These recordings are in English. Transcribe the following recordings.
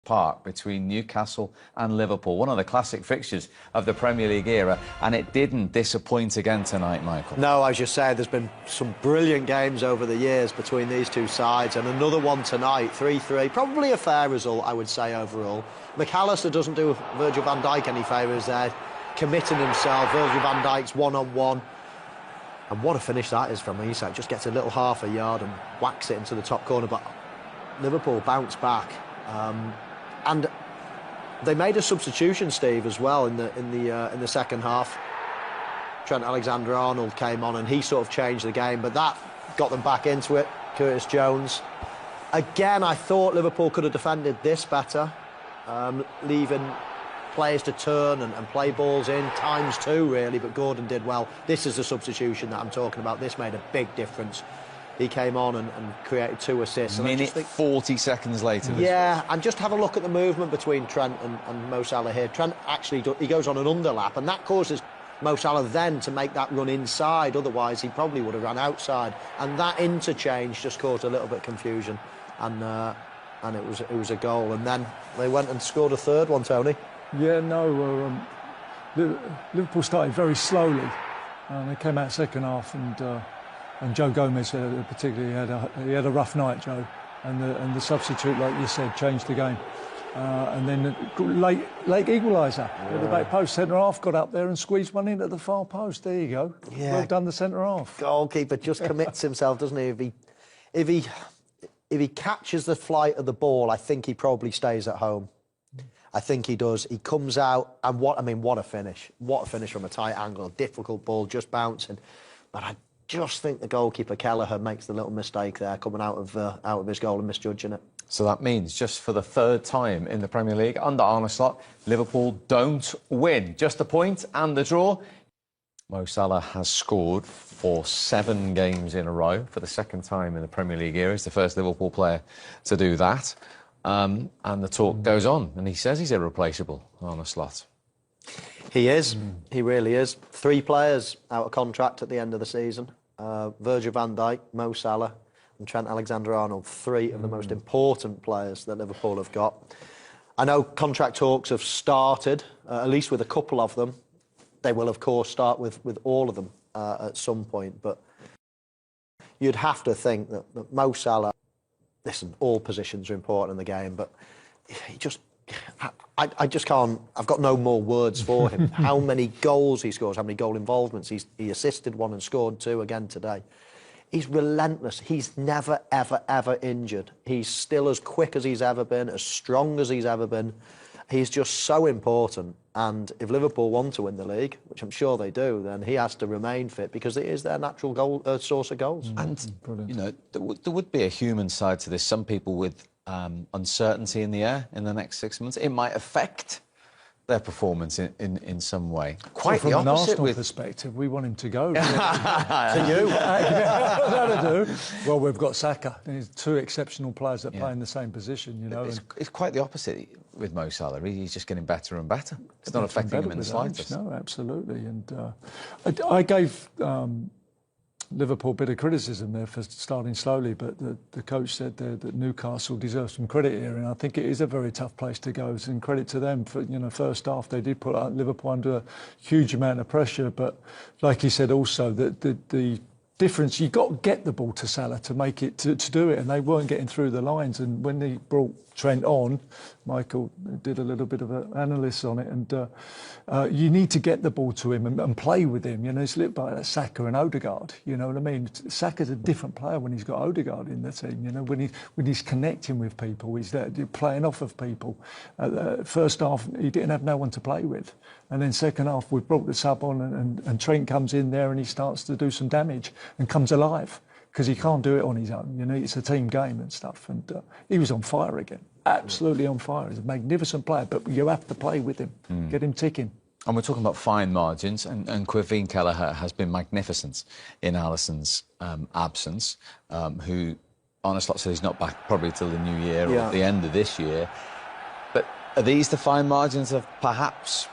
Park between Newcastle and Liverpool, one of the classic fixtures of the Premier League era, and it didn't disappoint again tonight, Michael. No, as you said, there's been some brilliant games over the years between these two sides, and another one tonight, 3-3. Probably a fair result, I would say, overall. McAllister doesn't do Virgil van Dijk any favours there, committing himself. Virgil van Dijk's one-on-one. And what a finish that is from Isak. Just gets a little half a yard and whacks it into the top corner. But Liverpool bounced back. And they made a substitution, Steve, as well in the second half. Trent Alexander-Arnold came on and he sort of changed the game, but that got them back into it. Curtis Jones. Again, I thought Liverpool could have defended this better, leaving players to turn and play balls in, times two, really, but Gordon did well. This is the substitution that I'm talking about. This made a big difference. He came on and created 2 assists. A minute 40 seconds later. Yeah, and just have a look at the movement between Trent and Mo Salah here. Trent actually, he goes on an underlap, and that causes Mo Salah then to make that run inside. Otherwise, he probably would have run outside. And that interchange just caused a little bit of confusion. And it was a goal. And then they went and scored a third one, Tony. Yeah, no, Liverpool started very slowly. They came out second half, and Joe Gomez particularly had a rough night, Joe, and the substitute, like you said, changed the game. And then late equaliser at the back post. Centre half got up there and squeezed one in at the far post. There you go. Yeah. Well done, the centre half. Goalkeeper just commits himself, doesn't he? If he catches the flight of the ball, I think he probably stays at home. I think he does. He comes out, and what a finish! What a finish from a tight angle, difficult ball, just bouncing. But I just think the goalkeeper Kelleher makes the little mistake there, coming out of his goal and misjudging it. So that means just for the third time in the Premier League under Arne Slot, Liverpool don't win. Just a point and the draw. Mo Salah has scored for 7 games in a row for the second time in the Premier League era. He's the first Liverpool player to do that. And the talk goes on, and he says he's irreplaceable, Arne Slot. He is. He really is. 3 players out of contract at the end of the season. Virgil van Dijk, Mo Salah and Trent Alexander-Arnold, 3 of the most important players that Liverpool have got. I know contract talks have started, at least with a couple of them. They will, of course, start with all of them at some point. But you'd have to think that Mo Salah... Listen, all positions are important in the game, but he just... I just can't... I've got no more words for him. How many goals he scores, how many goal involvements. He assisted 1 and scored 2 again today. He's relentless. He's never, ever, ever injured. He's still as quick as he's ever been, as strong as he's ever been. He's just so important. And if Liverpool want to win the league, which I'm sure they do, then he has to remain fit because it is their natural source of goals. And, you know, there would be a human side to this. Some people with uncertainty in the air in the next 6 months, it might affect their performance in some way. Quite from the an opposite Arsenal with perspective, we want him to go. To you. That'll do. Well, we've got Saka. There's 2 exceptional players that play in the same position, you know. It's quite the opposite with Mo Salah. He's just getting better and better. It's not affecting him in the slightest. No, absolutely. And I gave Liverpool a bit of criticism there for starting slowly, but the coach said that Newcastle deserves some credit here, and I think it is a very tough place to go. And credit to them for, you know, first half they did put Liverpool under a huge amount of pressure, but like he said also that the difference, you've got to get the ball to Salah to make it to do it, and they weren't getting through the lines. And when they brought Trent on, Michael did a little bit of an analysis on it, and you need to get the ball to him and play with him. You know, it's a little bit like Saka and Odegaard. You know what I mean? Saka's a different player when he's got Odegaard in the team. You know, when he's connecting with people, he's there playing off of people. First half, he didn't have no one to play with, and then second half, we brought the sub on, and Trent comes in there and he starts to do some damage and comes alive. Because he can't do it on his own, you know, it's a team game and stuff. And he was on fire again, absolutely on fire. He's a magnificent player, but you have to play with him, get him ticking. And we're talking about fine margins, and Quiveen Kelleher has been magnificent in Alisson's absence, who, Arne Slot said he's not back probably till the new year or at the end of this year. But are these the fine margins of perhaps,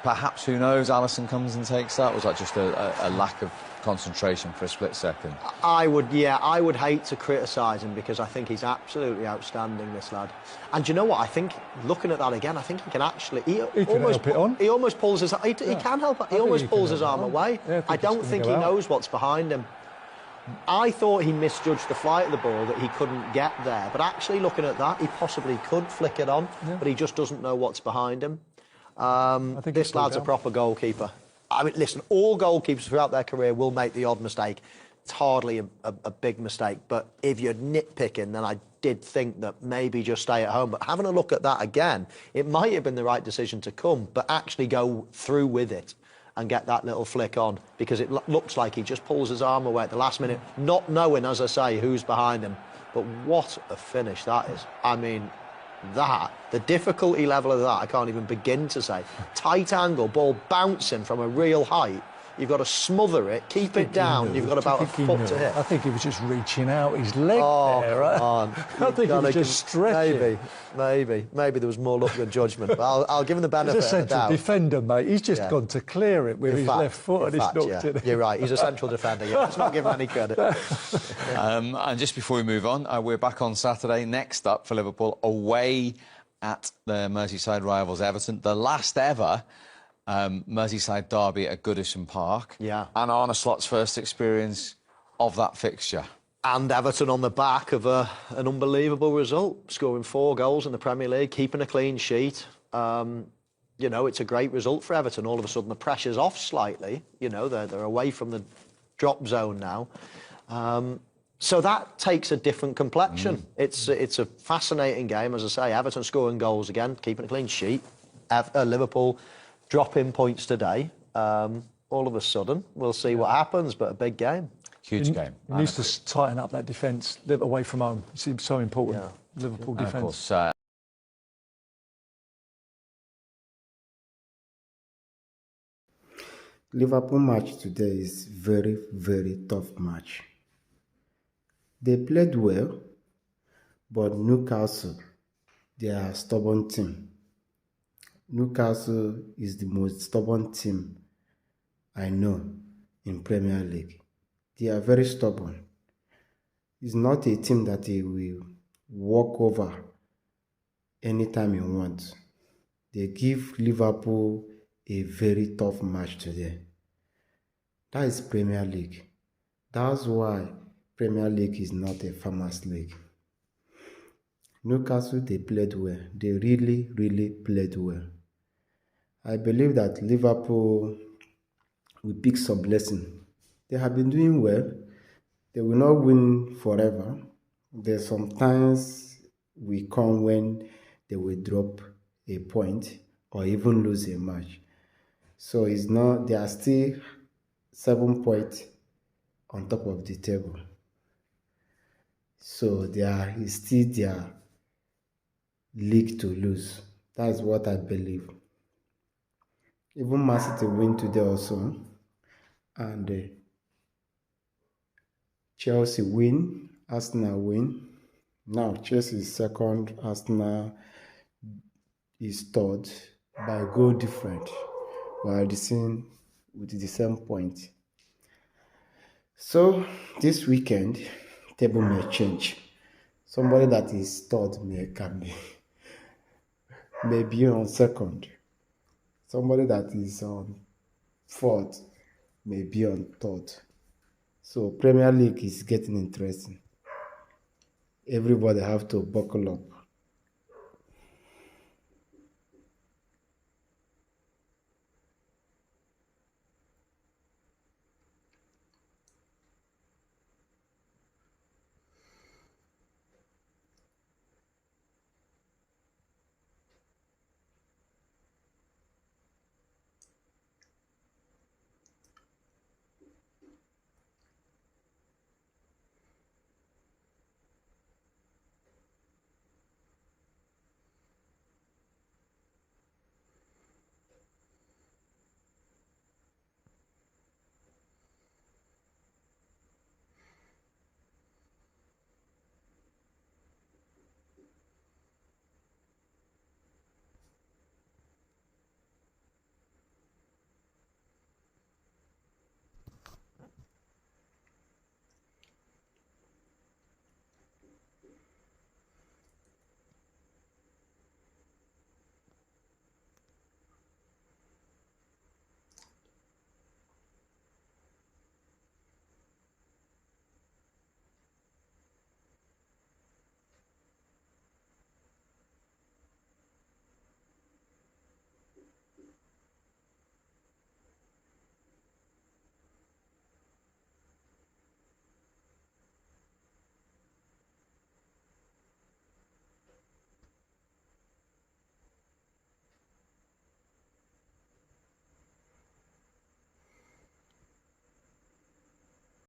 who knows, Alisson comes and takes that? Or was that just a lack of concentration for a split second. I would hate to criticise him because I think he's absolutely outstanding, this lad. And do you know what? I think looking at that again, I think he can actually. He almost pulls his. He can help it. He almost pulls his arm away. Yeah, I don't think he knows what's behind him. I thought he misjudged the flight of the ball, that he couldn't get there. But actually, looking at that, he possibly could flick it on, but he just doesn't know what's behind him. This lad's a proper goalkeeper. I mean, listen, all goalkeepers throughout their career will make the odd mistake. It's hardly a big mistake. But if you're nitpicking, then I did think that maybe just stay at home. But having a look at that again, it might have been the right decision to come, but actually go through with it and get that little flick on, because it looks like he just pulls his arm away at the last minute, not knowing, as I say, who's behind him. But what a finish that is. I mean, the difficulty level of that, I can't even begin to say. Tight angle, ball bouncing from a real height. You've got to smother it, keep it down. You've got about a foot to hit. I think he was just reaching out his leg there. Right? I think he was just stretching. Maybe there was more luck than judgment. But I'll give him the benefit of the doubt. He's a central defender, mate. He's just gone to clear it with his left foot and he's knocked it. You're right. He's a central defender. Yeah, let's not give him any credit. And just before we move on, we're back on Saturday. Next up for Liverpool, away at the Merseyside rivals Everton, the last ever Merseyside derby at Goodison Park. Yeah. And Arne Slot's first experience of that fixture. And Everton on the back of an unbelievable result, scoring 4 goals in the Premier League, keeping a clean sheet. You know, it's a great result for Everton. All of a sudden, the pressure's off slightly. You know, they're away from the drop zone now. So that takes a different complexion. It's a fascinating game, as I say. Everton scoring goals again, keeping a clean sheet. Liverpool dropping points today. All of a sudden, we'll see what happens, but a big game. Huge game. He needs to tighten up that defence, live away from home. It seems so important, Liverpool defence. Of course, Liverpool match today is very, very tough match. They played well, but Newcastle, they are a stubborn team. Newcastle is the most stubborn team I know in Premier League. They are very stubborn. It's not a team that they will walk over anytime you want. They give Liverpool a very tough match today. That is Premier League. That's why Premier League is not a farmers' league. Newcastle, they played well. They really, really played well. I believe that Liverpool will pick some lesson. They have been doing well. They will not win forever. There's sometimes we come when they will drop a point or even lose a match. So it's not, they are still 7 points on top of the table. So it's still their league to lose. That's what I believe. Even Man City win today also, and Chelsea win, Arsenal win. Now Chelsea is second, Arsenal is third by goal different. We are with the same point. So this weekend, table may change. Somebody that is third may be on second. Somebody that is on fourth may be on third. So Premier League is getting interesting. Everybody have to buckle up.